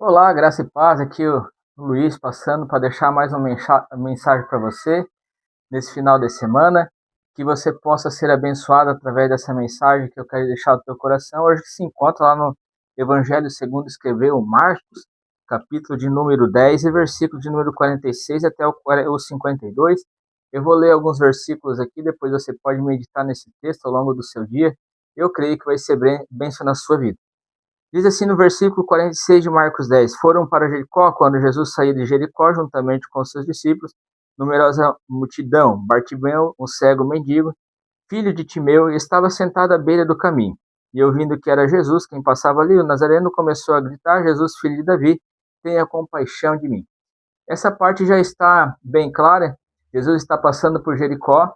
Olá, graça e paz. Aqui o Luiz passando para deixar mais uma mensagem para você nesse final de semana. Que você possa ser abençoado através dessa mensagem que eu quero deixar no teu coração. Hoje se encontra lá no Evangelho segundo escreveu Marcos, capítulo de número 10 e versículo de número 46 até o 52. Eu vou ler alguns versículos aqui, depois você pode meditar nesse texto ao longo do seu dia. Eu creio que vai ser bênção na sua vida. Diz assim no versículo 46 de Marcos 10: Foram para Jericó, quando Jesus saía de Jericó, juntamente com seus discípulos, numerosa multidão. Bartimeu, um cego mendigo, filho de Timeu, estava sentado à beira do caminho. E ouvindo que era Jesus quem passava ali, o Nazareno começou a gritar: Jesus, filho de Davi, tenha compaixão de mim. Essa parte já está bem clara. Jesus está passando por Jericó.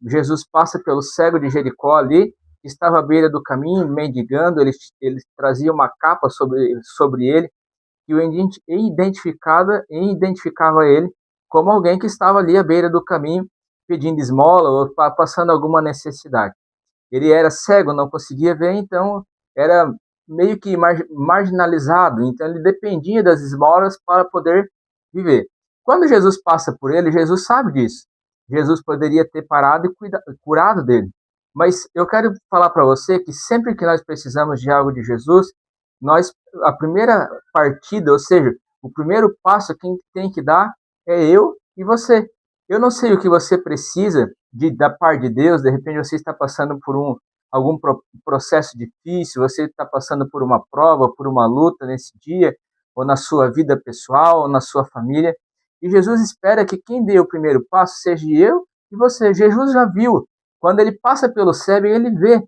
Jesus passa pelo cego de Jericó ali, que estava à beira do caminho, mendigando. Ele trazia uma capa sobre ele, que o identificava ele como alguém que estava ali à beira do caminho, pedindo esmola ou passando alguma necessidade. Ele era cego, não conseguia ver, então era meio que marginalizado, então ele dependia das esmolas para poder viver. Quando Jesus passa por ele, Jesus sabe disso. Jesus poderia ter parado e curado dele. Mas eu quero falar para você que sempre que nós precisamos de algo de Jesus, a primeira partida, ou seja, o primeiro passo quem tem que dar é eu e você. Eu não sei o que você precisa da parte de Deus. De repente você está passando por algum processo difícil, você está passando por uma prova, por uma luta nesse dia, ou na sua vida pessoal, ou na sua família. E Jesus espera que quem dê o primeiro passo seja eu e você. Jesus já viu. Quando ele passa pelo cego, ele vê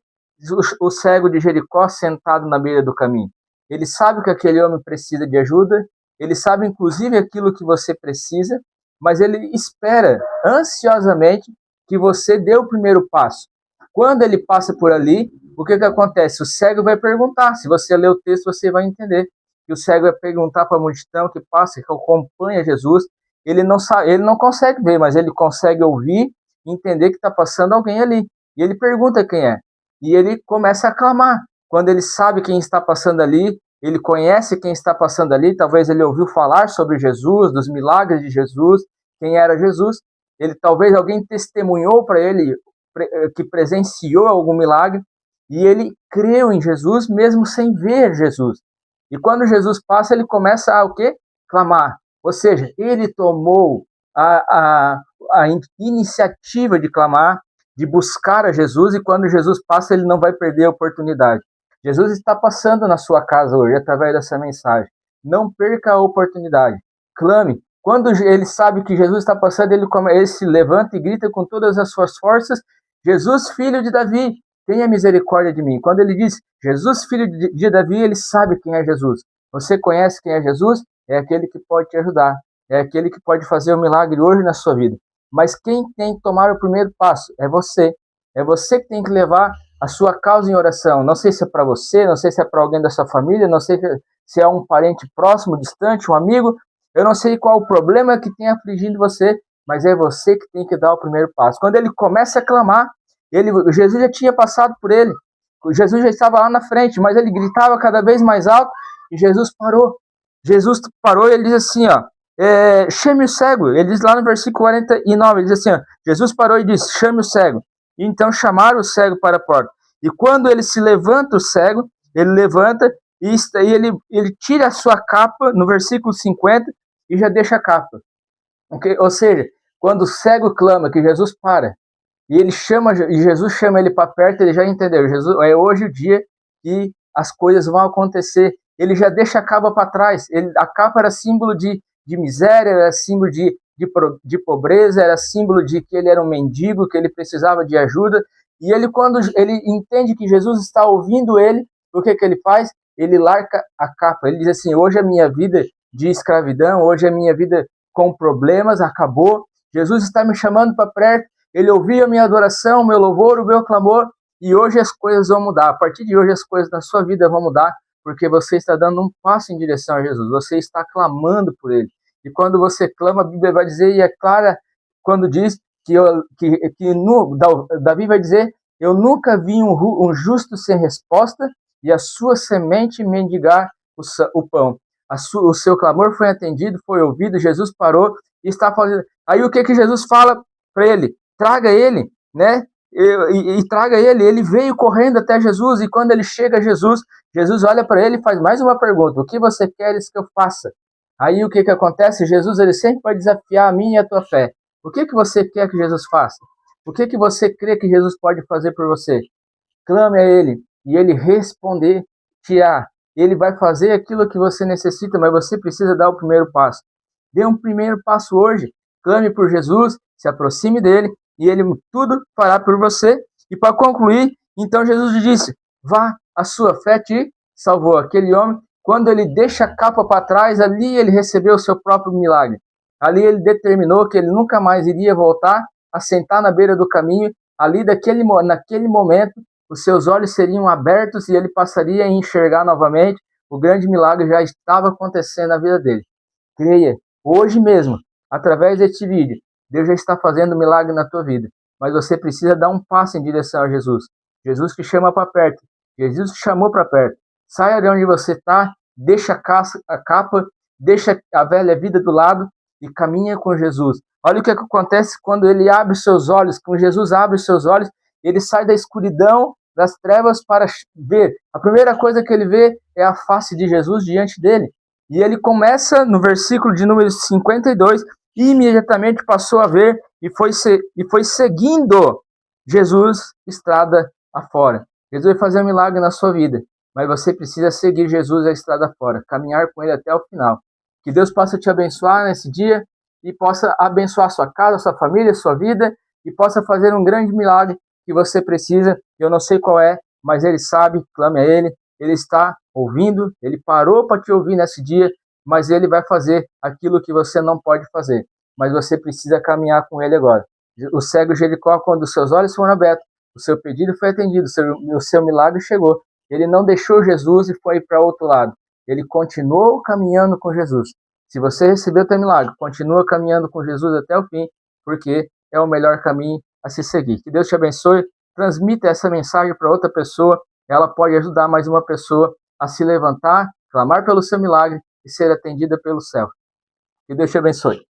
o cego de Jericó sentado na beira do caminho. Ele sabe que aquele homem precisa de ajuda, ele sabe inclusive aquilo que você precisa, mas ele espera ansiosamente que você dê o primeiro passo. Quando ele passa por ali, o que acontece? O cego vai perguntar. Se você ler o texto, você vai entender. Que o cego vai perguntar para a multidão que passa, que acompanha Jesus. Ele não sabe, ele não consegue ver, mas ele consegue ouvir e entender que está passando alguém ali. E ele pergunta quem é. E ele começa a clamar. Quando ele sabe quem está passando ali, ele conhece quem está passando ali, talvez ele ouviu falar sobre Jesus, dos milagres de Jesus, quem era Jesus. Ele talvez alguém testemunhou para ele que presenciou algum milagre e ele creu em Jesus mesmo sem ver Jesus. E quando Jesus passa, ele começa a o quê? Clamar. Ou seja, ele tomou a iniciativa de clamar, de buscar a Jesus, e quando Jesus passa, ele não vai perder a oportunidade. Jesus está passando na sua casa hoje, através dessa mensagem. Não perca a oportunidade. Clame. Quando ele sabe que Jesus está passando, ele se levanta e grita com todas as suas forças: Jesus, filho de Davi, tenha misericórdia de mim. Quando ele diz Jesus, filho de Davi, ele sabe quem é Jesus. Você conhece quem é Jesus? É aquele que pode te ajudar. É aquele que pode fazer o milagre hoje na sua vida. Mas quem tem que tomar o primeiro passo é você. É você que tem que levar a sua causa em oração. Não sei se é para você, não sei se é para alguém da sua família, não sei se é um parente próximo, distante, um amigo. Eu não sei qual o problema que tem afligindo você, mas é você que tem que dar o primeiro passo. Quando ele começa a clamar, Jesus já tinha passado por ele. Jesus já estava lá na frente, mas ele gritava cada vez mais alto e Jesus parou. Jesus parou e ele diz assim, ó, chame o cego. Ele diz lá no versículo 49, ele diz assim, ó, Jesus parou e disse: chame o cego. E então chamaram o cego para a porta. E quando ele se levanta, o cego, ele levanta e ele tira a sua capa, no versículo 50, e já deixa a capa. Okay? Ou seja, quando o cego clama que Jesus para, e Jesus chama ele para perto, ele já entendeu. Jesus, é hoje o dia que as coisas vão acontecer. Ele já deixa a capa para trás. A capa era símbolo de miséria, era símbolo de pobreza, era símbolo de que ele era um mendigo, que ele precisava de ajuda. E ele, quando ele entende que Jesus está ouvindo ele, o que ele faz? Ele larga a capa. Ele diz assim: hoje a minha vida de escravidão, hoje a minha vida com problemas acabou. Jesus está me chamando para perto. Ele ouviu a minha adoração, o meu louvor, o meu clamor, e hoje as coisas vão mudar. A partir de hoje as coisas na sua vida vão mudar, porque você está dando um passo em direção a Jesus, você está clamando por ele. E quando você clama, a Bíblia vai dizer, e é clara quando diz Davi vai dizer: eu nunca vi um justo sem resposta e a sua semente mendigar o pão. o seu clamor foi atendido, foi ouvido, Jesus parou e está fazendo. Aí o que que Jesus fala para ele? Traga ele, né? E traga ele. Ele veio correndo até Jesus e quando ele chega a Jesus, Jesus olha para ele e faz mais uma pergunta: o que você queres que eu faça? Aí o que que acontece? Jesus ele sempre vai desafiar a minha e a tua fé. O que que você quer que Jesus faça? O que que você crê que Jesus pode fazer por você? Clame a Ele e Ele responder-te-á. Ele vai fazer aquilo que você necessita, mas você precisa dar o primeiro passo. Dê um primeiro passo hoje. Clame por Jesus, se aproxime dele e Ele tudo fará por você. E para concluir, então Jesus disse: vá, a sua fé te salvou. Aquele homem, quando ele deixa a capa para trás, ali ele recebeu o seu próprio milagre. Ali ele determinou que ele nunca mais iria voltar a sentar na beira do caminho. Ali, naquele momento, os seus olhos seriam abertos e ele passaria a enxergar novamente. O grande milagre já estava acontecendo na vida dele. Creia, hoje mesmo, através deste vídeo, Deus já está fazendo um milagre na tua vida. Mas você precisa dar um passo em direção a Jesus. Jesus te chama para perto. Jesus te chamou para perto. Saia de onde você está, deixa a capa, deixa a velha vida do lado e caminha com Jesus. Olha o que acontece quando ele abre os seus olhos, quando Jesus abre os seus olhos, ele sai da escuridão, das trevas para ver. A primeira coisa que ele vê é a face de Jesus diante dele. E ele começa no versículo de número 52, e imediatamente passou a ver e foi seguindo Jesus estrada afora. Jesus vai fazer um milagre na sua vida, mas você precisa seguir Jesus a estrada afora, caminhar com ele até o final. Que Deus possa te abençoar nesse dia e possa abençoar sua casa, sua família, sua vida e possa fazer um grande milagre que você precisa. Eu não sei qual é, mas ele sabe, clame a ele. Ele está ouvindo, ele parou para te ouvir nesse dia, mas ele vai fazer aquilo que você não pode fazer. Mas você precisa caminhar com ele agora. O cego Jericó, quando os seus olhos foram abertos, o seu pedido foi atendido, o seu milagre chegou. Ele não deixou Jesus e foi para outro lado. Ele continuou caminhando com Jesus. Se você recebeu o teu milagre, continua caminhando com Jesus até o fim, porque é o melhor caminho a se seguir. Que Deus te abençoe. Transmita essa mensagem para outra pessoa. Ela pode ajudar mais uma pessoa a se levantar, clamar pelo seu milagre e ser atendida pelo céu. Que Deus te abençoe.